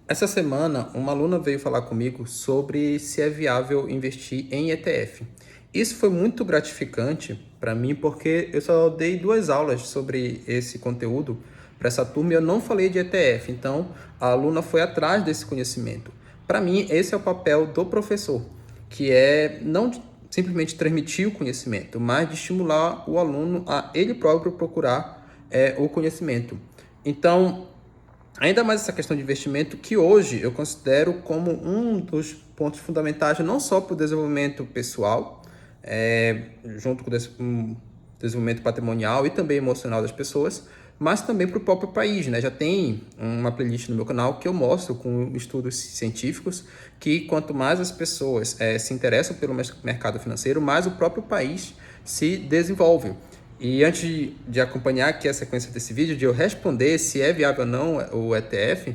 Essa semana, uma aluna veio falar comigo sobre se é viável investir em ETF. Isso foi muito gratificante para mim porque eu só dei 2 aulas sobre esse conteúdo para essa turma e eu não falei de ETF. Então, a aluna foi atrás desse conhecimento. Para mim, esse é o papel do professor, que é não simplesmente transmitir o conhecimento, mas de estimular o aluno a ele próprio procurar o conhecimento. Então, ainda mais essa questão de investimento, que hoje eu considero como um dos pontos fundamentais, não só para o desenvolvimento pessoal, junto com o desenvolvimento patrimonial e também emocional das pessoas, mas também para o próprio país, né? Já tem uma playlist no meu canal que eu mostro com estudos científicos que quanto mais as pessoas se interessam pelo mercado financeiro, mais o próprio país se desenvolve. E antes de acompanhar aqui a sequência desse vídeo, de eu responder se é viável ou não o ETF,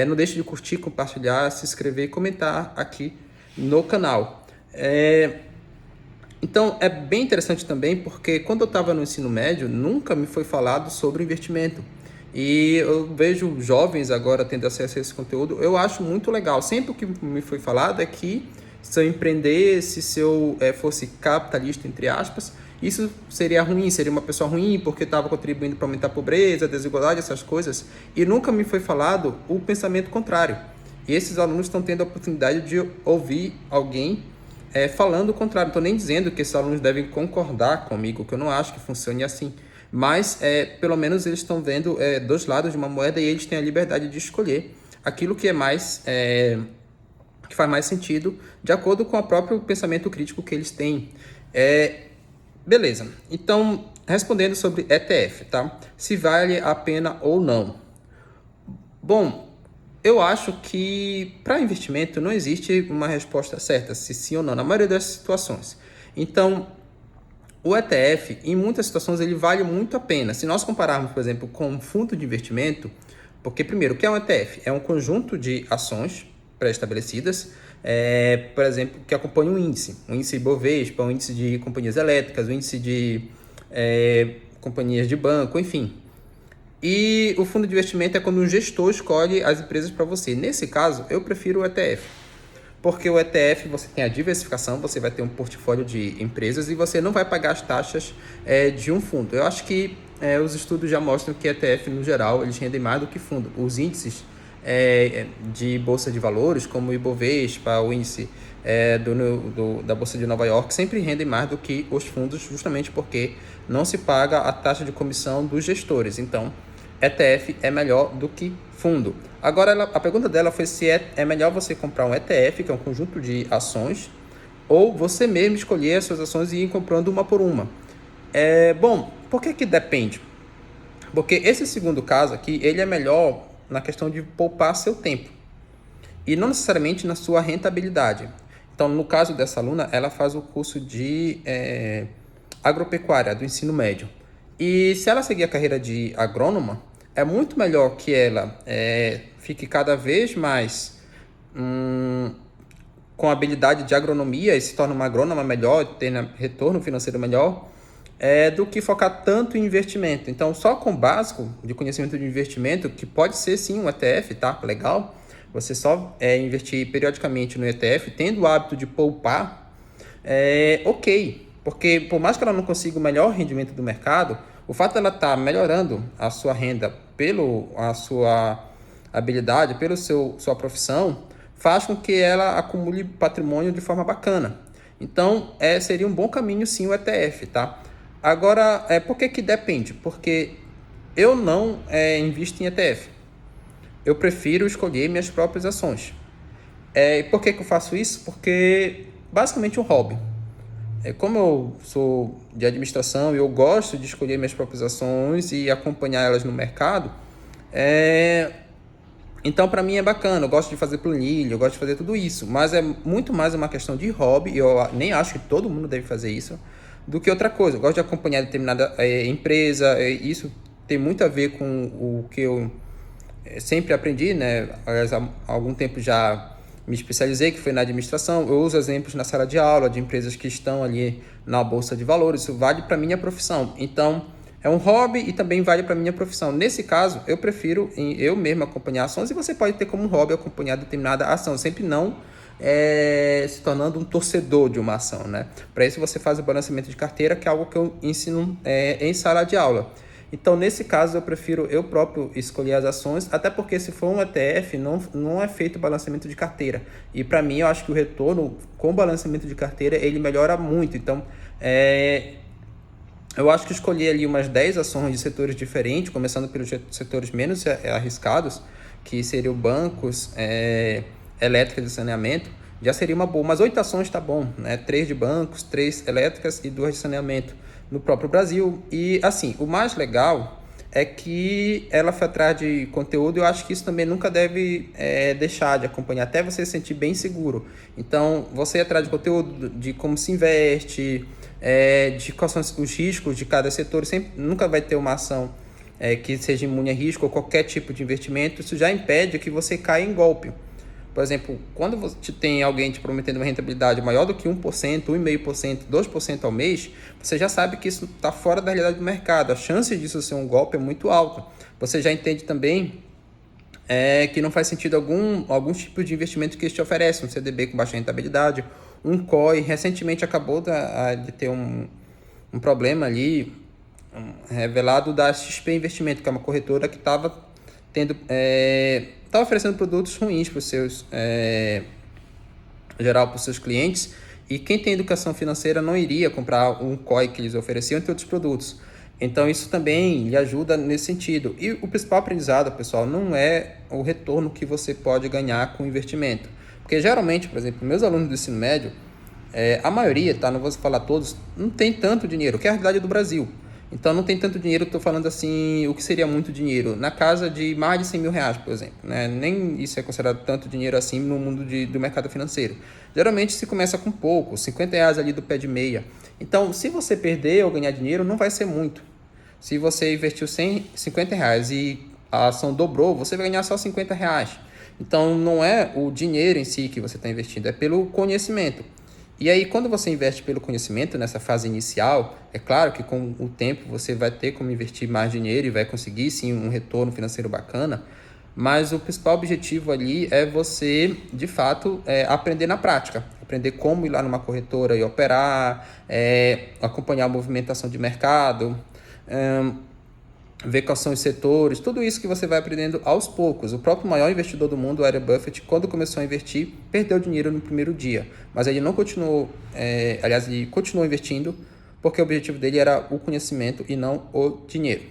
não deixe de curtir, compartilhar, se inscrever e comentar aqui no canal. Então, é bem interessante também porque quando eu estava no ensino médio, nunca me foi falado sobre investimento. E eu vejo jovens agora tendo acesso a esse conteúdo, eu acho muito legal. Sempre o que me foi falado é que se eu empreendesse, se eu fosse capitalista, entre aspas, isso seria ruim, seria uma pessoa ruim porque estava contribuindo para aumentar a pobreza, a desigualdade, essas coisas. E nunca me foi falado o pensamento contrário. E esses alunos estão tendo a oportunidade de ouvir alguém falando o contrário. Não estou nem dizendo que esses alunos devem concordar comigo, que eu não acho que funcione assim. Mas, pelo menos, eles estão vendo dois lados de uma moeda e eles têm a liberdade de escolher aquilo que é mais... que faz mais sentido, de acordo com o próprio pensamento crítico que eles têm. Beleza, então, respondendo sobre ETF, tá? Se vale a pena ou não. Bom, eu acho que para investimento não existe uma resposta certa, se sim ou não, na maioria das situações. Então, o ETF, em muitas situações, ele vale muito a pena. Se nós compararmos, por exemplo, com um fundo de investimento, porque, primeiro, o que é um ETF? É um conjunto de ações pré-estabelecidas, por exemplo, que acompanha um índice Ibovespa, um índice de companhias elétricas, um índice de companhias de banco, enfim. E o fundo de investimento é quando um gestor escolhe as empresas para você. Nesse caso, eu prefiro o ETF. Porque o ETF você tem a diversificação, você vai ter um portfólio de empresas e você não vai pagar as taxas de um fundo. Eu acho que os estudos já mostram que ETF, no geral, eles rendem mais do que fundo. Os índices de bolsa de valores, como o Ibovespa, o índice da Bolsa de Nova York, sempre rendem mais do que os fundos, justamente porque não se paga a taxa de comissão dos gestores. Então, ETF é melhor do que fundo. Agora, a pergunta dela foi se é melhor você comprar um ETF, que é um conjunto de ações, ou você mesmo escolher as suas ações e ir comprando uma por uma. Bom, por que depende? Porque esse segundo caso aqui, ele é melhor na questão de poupar seu tempo e não necessariamente na sua rentabilidade. Então, no caso dessa aluna, ela faz o curso de agropecuária do ensino médio. E se ela seguir a carreira de agrônoma, é muito melhor que ela fique cada vez mais com habilidade de agronomia e se torne uma agrônoma melhor, tenha retorno financeiro melhor, do que focar tanto em investimento. Então, só com o básico de conhecimento de investimento, que pode ser sim um ETF, tá? Legal. Você só investir periodicamente no ETF, tendo o hábito de poupar, ok. Porque por mais que ela não consiga o melhor rendimento do mercado, o fato dela estar melhorando a sua renda a sua habilidade, sua profissão, faz com que ela acumule patrimônio de forma bacana. Então, seria um bom caminho sim o ETF, tá? Agora, por que depende? Porque eu não invisto em ETF. Eu prefiro escolher minhas próprias ações. Por que eu faço isso? Porque, basicamente, um hobby. Como eu sou de administração e eu gosto de escolher minhas próprias ações e acompanhar elas no mercado, então para mim é bacana, eu gosto de fazer planilha, eu gosto de fazer tudo isso, mas é muito mais uma questão de hobby, e eu nem acho que todo mundo deve fazer isso, do que outra coisa. Eu gosto de acompanhar determinada empresa, isso tem muito a ver com o que eu sempre aprendi, né? Há algum tempo já me especializei, que foi na administração. Eu uso exemplos na sala de aula de empresas que estão ali na Bolsa de Valores. Isso vale para minha profissão. Então, é um hobby e também vale para minha profissão. Nesse caso, eu prefiro eu mesmo acompanhar ações e você pode ter como hobby acompanhar determinada ação, sempre não se tornando um torcedor de uma ação, né? Para isso você faz o balanceamento de carteira, que é algo que eu ensino em sala de aula. Então, nesse caso, eu prefiro eu próprio escolher as ações, até porque se for um ETF, não é feito balanceamento de carteira. E para mim, eu acho que o retorno com balanceamento de carteira, ele melhora muito. Então, eu acho que escolher ali umas 10 ações de setores diferentes, começando pelos setores menos arriscados, que seriam bancos, elétrica de saneamento, já seria uma boa. Mas 8 ações tá bom, né? 3 de bancos, 3 elétricas e 2 de saneamento no próprio Brasil. E assim, o mais legal é que ela foi atrás de conteúdo. Eu acho que isso também nunca deve deixar de acompanhar, até você se sentir bem seguro. Então, você ir atrás de conteúdo de como se investe, de quais são os riscos de cada setor. Nunca vai ter uma ação que seja imune a risco ou qualquer tipo de investimento. Isso já impede que você caia em golpe. Por exemplo, quando você tem alguém te prometendo uma rentabilidade maior do que 1%, 1,5%, 2% ao mês, você já sabe que isso está fora da realidade do mercado. A chance disso ser um golpe é muito alta. Você já entende também que não faz sentido algum tipo de investimento que eles te oferecem, um CDB com baixa rentabilidade, um COI. Recentemente acabou de ter um problema ali revelado da XP Investimento, que é uma corretora que estava oferecendo produtos ruins para os seus geral para os seus clientes, e quem tem educação financeira não iria comprar um COI que eles ofereciam, entre outros produtos. Então isso também lhe ajuda nesse sentido. E o principal aprendizado, pessoal, não é o retorno que você pode ganhar com o investimento. Porque geralmente, por exemplo, meus alunos do ensino médio, a maioria, não vou falar todos, não tem tanto dinheiro, que é a realidade do Brasil. Então não tem tanto dinheiro, estou falando assim, o que seria muito dinheiro? Na casa de mais de 100 mil reais, por exemplo. Né? Nem isso é considerado tanto dinheiro assim no mundo do mercado financeiro. Geralmente se começa com pouco, 50 reais ali do pé de meia. Então, se você perder ou ganhar dinheiro, não vai ser muito. Se você investiu 50 reais e a ação dobrou, você vai ganhar só 50 reais. Então não é o dinheiro em si que você está investindo, é pelo conhecimento. E aí, quando você investe pelo conhecimento nessa fase inicial, é claro que com o tempo você vai ter como investir mais dinheiro e vai conseguir sim um retorno financeiro bacana, mas o principal objetivo ali é você, de fato, aprender na prática, aprender como ir lá numa corretora e operar, acompanhar a movimentação de mercado, ver quais são os setores, tudo isso que você vai aprendendo aos poucos. O próprio maior investidor do mundo, Warren Buffett, quando começou a investir, perdeu dinheiro no primeiro dia. Mas ele não continuou, ele continuou investindo, porque o objetivo dele era o conhecimento e não o dinheiro.